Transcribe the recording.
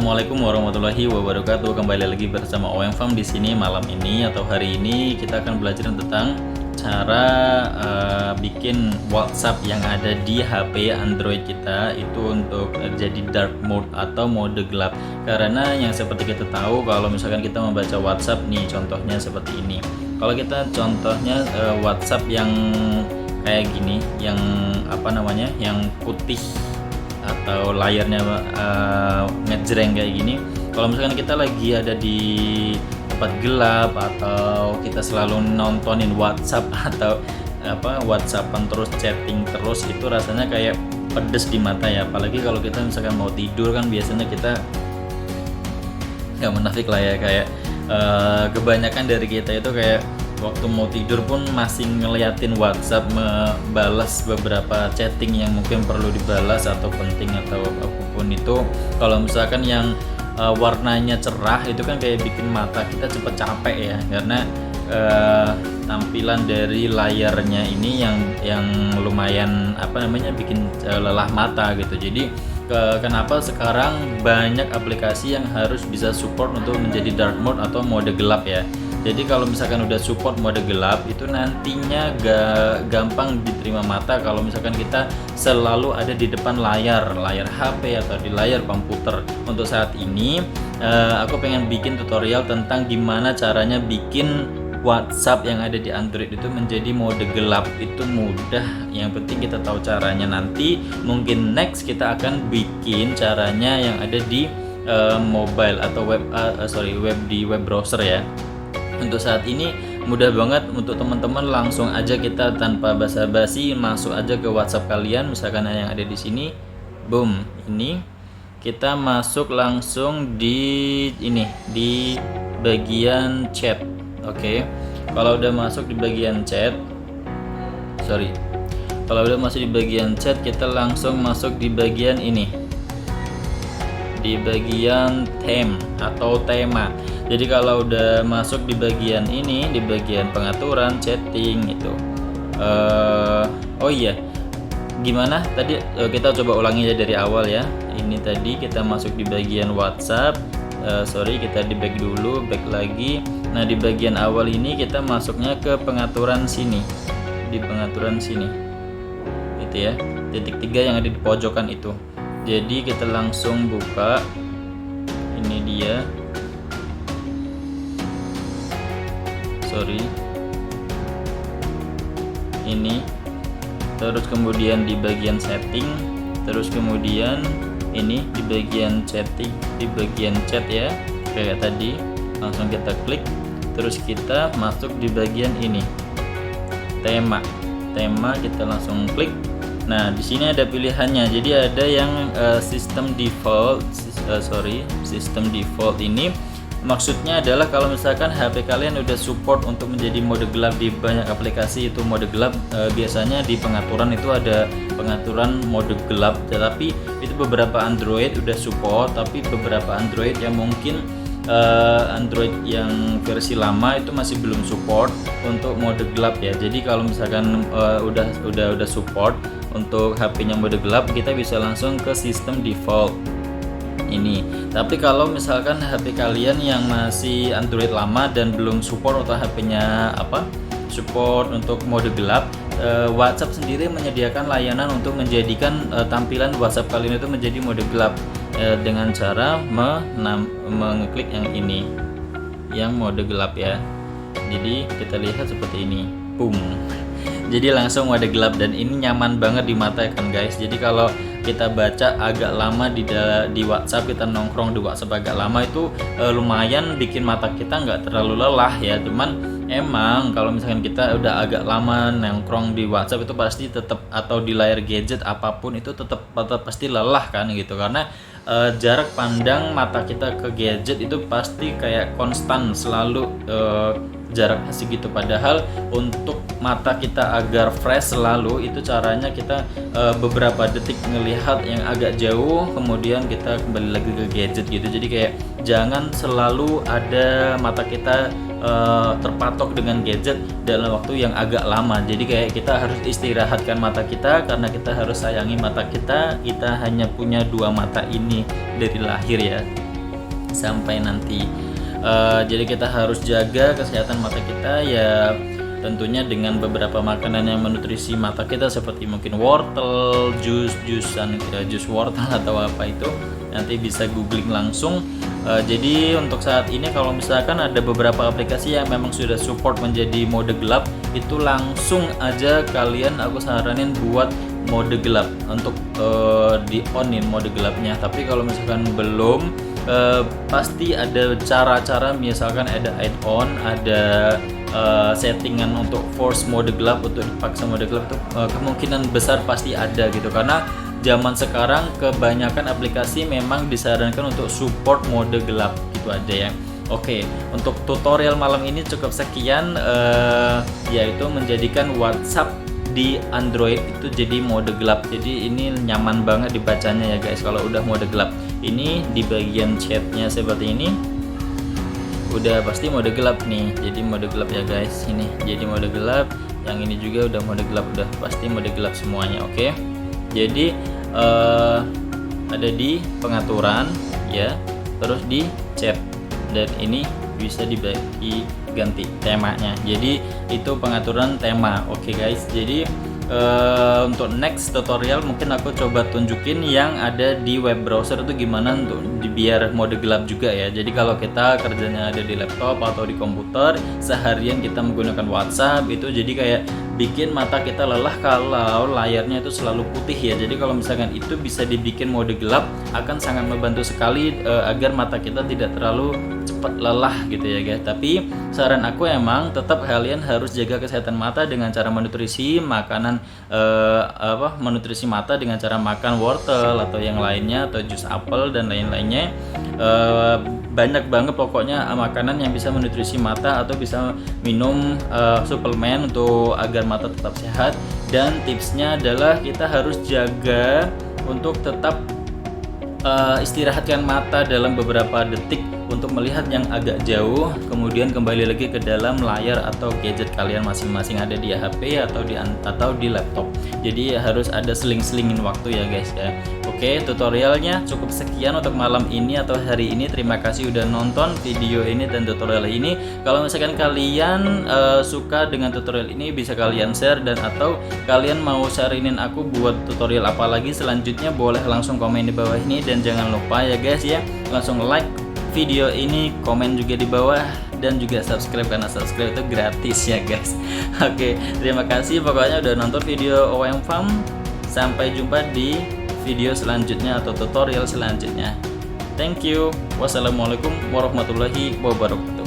Assalamualaikum warahmatullahi wabarakatuh. Kembali lagi bersama OM Farm di sini. Malam ini atau hari ini kita akan belajar tentang cara bikin WhatsApp yang ada di HP Android kita itu untuk jadi dark mode atau mode gelap. Karena yang seperti kita tahu, kalau misalkan kita membaca WhatsApp nih, contohnya seperti ini. Kalau kita contohnya WhatsApp yang kayak gini, yang yang putih atau layarnya ngejreng kayak gini. Kalau misalkan kita lagi ada di tempat gelap atau kita selalu nontonin WhatsApp atau WhatsAppan terus, chatting terus, itu rasanya kayak pedes di mata ya. Apalagi kalau kita misalkan mau tidur kan biasanya kita nggak menafik lah ya, kayak kebanyakan dari kita itu kayak waktu mau tidur pun masih ngeliatin WhatsApp, membalas beberapa chatting yang mungkin perlu dibalas atau penting atau apapun itu. Kalau misalkan yang warnanya cerah itu kan kayak bikin mata kita cepet capek ya, karena tampilan dari layarnya ini yang lumayan bikin lelah mata gitu. Jadi kenapa sekarang banyak aplikasi yang harus bisa support untuk menjadi dark mode atau mode gelap ya. Jadi kalau misalkan udah support mode gelap itu nantinya gampang diterima mata kalau misalkan kita selalu ada di depan layar HP atau di layar komputer. Untuk saat ini aku pengen bikin tutorial tentang gimana caranya bikin WhatsApp yang ada di Android itu menjadi mode gelap. Itu mudah, yang penting kita tahu caranya. Nanti mungkin next kita akan bikin caranya yang ada di mobile atau web di web browser ya. Untuk saat ini mudah banget untuk teman-teman, langsung aja kita tanpa basa-basi masuk aja ke WhatsApp kalian, misalkan yang ada di sini. Boom, ini kita masuk langsung di bagian chat. Oke. Kalau udah masuk di bagian chat, kita langsung masuk di bagian ini, di bagian theme atau tema. Jadi kalau udah masuk di bagian ini, di bagian pengaturan chatting itu, gimana tadi, kita coba ulangi ya dari awal ya. Ini tadi kita masuk di bagian WhatsApp, kita di back dulu, back lagi. Nah di bagian awal ini kita masuknya ke pengaturan sini, di pengaturan sini, itu ya, titik 3 yang ada di pojokan itu. Jadi kita langsung buka, ini dia. Ini terus kemudian di bagian setting, terus kemudian ini di bagian chatting, di bagian chat ya, kayak tadi. Langsung kita klik, terus kita masuk di bagian ini, tema kita langsung klik. Nah di sini ada pilihannya. Jadi ada yang sistem default ini maksudnya adalah kalau misalkan HP kalian udah support untuk menjadi mode gelap di banyak aplikasi itu mode gelap. Biasanya di pengaturan itu ada pengaturan mode gelap, tetapi itu beberapa Android udah support, tapi beberapa Android yang mungkin Android yang versi lama itu masih belum support untuk mode gelap ya. Jadi kalau misalkan udah support untuk HP-nya mode gelap, kita bisa langsung ke sistem default ini. Tapi kalau misalkan HP kalian yang masih Android lama dan belum support atau HP-nya support untuk mode gelap, WhatsApp sendiri menyediakan layanan untuk menjadikan tampilan WhatsApp kalian itu menjadi mode gelap dengan cara mengklik yang ini, yang mode gelap ya. Jadi kita lihat seperti ini, boom. Jadi langsung mode gelap, dan ini nyaman banget di mata ya kan guys. Jadi kalau kita baca agak lama di WhatsApp, kita nongkrong di WhatsApp agak lama itu lumayan bikin mata kita nggak terlalu lelah ya. Cuman emang kalau misalkan kita udah agak lama nongkrong di WhatsApp itu pasti tetap, atau di layar gadget apapun itu tetap pasti lelah kan gitu, karena jarak pandang mata kita ke gadget itu pasti kayak konstan selalu jaraknya segitu. Padahal untuk mata kita agar fresh selalu, itu caranya kita beberapa detik ngelihat yang agak jauh, kemudian kita kembali lagi ke gadget gitu. Jadi kayak jangan selalu ada mata kita terpatok dengan gadget dalam waktu yang agak lama. Jadi kayak kita harus istirahatkan mata kita, karena kita harus sayangi mata kita. Kita hanya punya dua mata ini dari lahir ya. sampai nanti. Jadi kita harus jaga kesehatan mata kita ya, tentunya dengan beberapa makanan yang menutrisi mata kita seperti mungkin wortel, jus wortel atau apa itu, nanti bisa googling langsung. Jadi untuk saat ini kalau misalkan ada beberapa aplikasi yang memang sudah support menjadi mode gelap, itu langsung aja kalian aku saranin buat mode gelap untuk di onin mode gelapnya. Tapi kalau misalkan belum, pasti ada cara-cara, misalkan ada add-on, ada settingan untuk force mode gelap, untuk dipaksa mode gelap itu kemungkinan besar pasti ada gitu, karena zaman sekarang kebanyakan aplikasi memang disarankan untuk support mode gelap gitu aja ya. Oke, untuk tutorial malam ini cukup sekian, yaitu menjadikan WhatsApp di Android itu jadi mode gelap. Jadi ini nyaman banget dibacanya ya guys kalau udah mode gelap. Ini di bagian chatnya seperti ini udah pasti mode gelap nih, jadi mode gelap ya guys. Ini jadi mode gelap, yang ini juga udah mode gelap, udah pasti mode gelap semuanya. Oke, jadi ada di pengaturan ya, terus di chat, dan ini bisa dibagi ganti temanya. Jadi itu pengaturan tema. Oke guys, jadi untuk next tutorial mungkin aku coba tunjukin yang ada di web browser itu gimana untuk biar mode gelap juga ya. Jadi kalau kita kerjanya ada di laptop atau di komputer, seharian kita menggunakan WhatsApp itu jadi kayak bikin mata kita lelah kalau layarnya itu selalu putih ya. Jadi kalau misalkan itu bisa dibikin mode gelap, akan sangat membantu sekali agar mata kita tidak terlalu cepat lelah gitu ya guys. Tapi saran aku emang tetap kalian harus jaga kesehatan mata dengan cara menutrisi makanan, menutrisi mata dengan cara makan wortel atau yang lainnya, atau jus apel dan lain-lainnya. Banyak banget pokoknya makanan yang bisa menutrisi mata, atau bisa minum suplemen untuk agar mata tetap sehat. Dan tipsnya adalah kita harus jaga untuk tetap istirahatkan mata dalam beberapa detik untuk melihat yang agak jauh, kemudian kembali lagi ke dalam layar atau gadget kalian masing-masing, ada di HP atau di laptop. Jadi harus ada seling-selingin waktu ya guys ya. Oke, tutorialnya cukup sekian untuk malam ini atau hari ini. Terima kasih udah nonton video ini dan tutorial ini. Kalau misalkan kalian suka dengan tutorial ini, bisa kalian share, dan atau kalian mau saranin aku buat tutorial apa lagi selanjutnya, boleh langsung komen di bawah ini. Dan jangan lupa ya guys ya, langsung like video ini, komen juga di bawah, dan juga subscribe, karena subscribe itu gratis ya guys. Oke, terima kasih pokoknya udah nonton video OM Farm. Sampai jumpa di video selanjutnya atau tutorial selanjutnya. Thank you. Wassalamualaikum warahmatullahi wabarakatuh.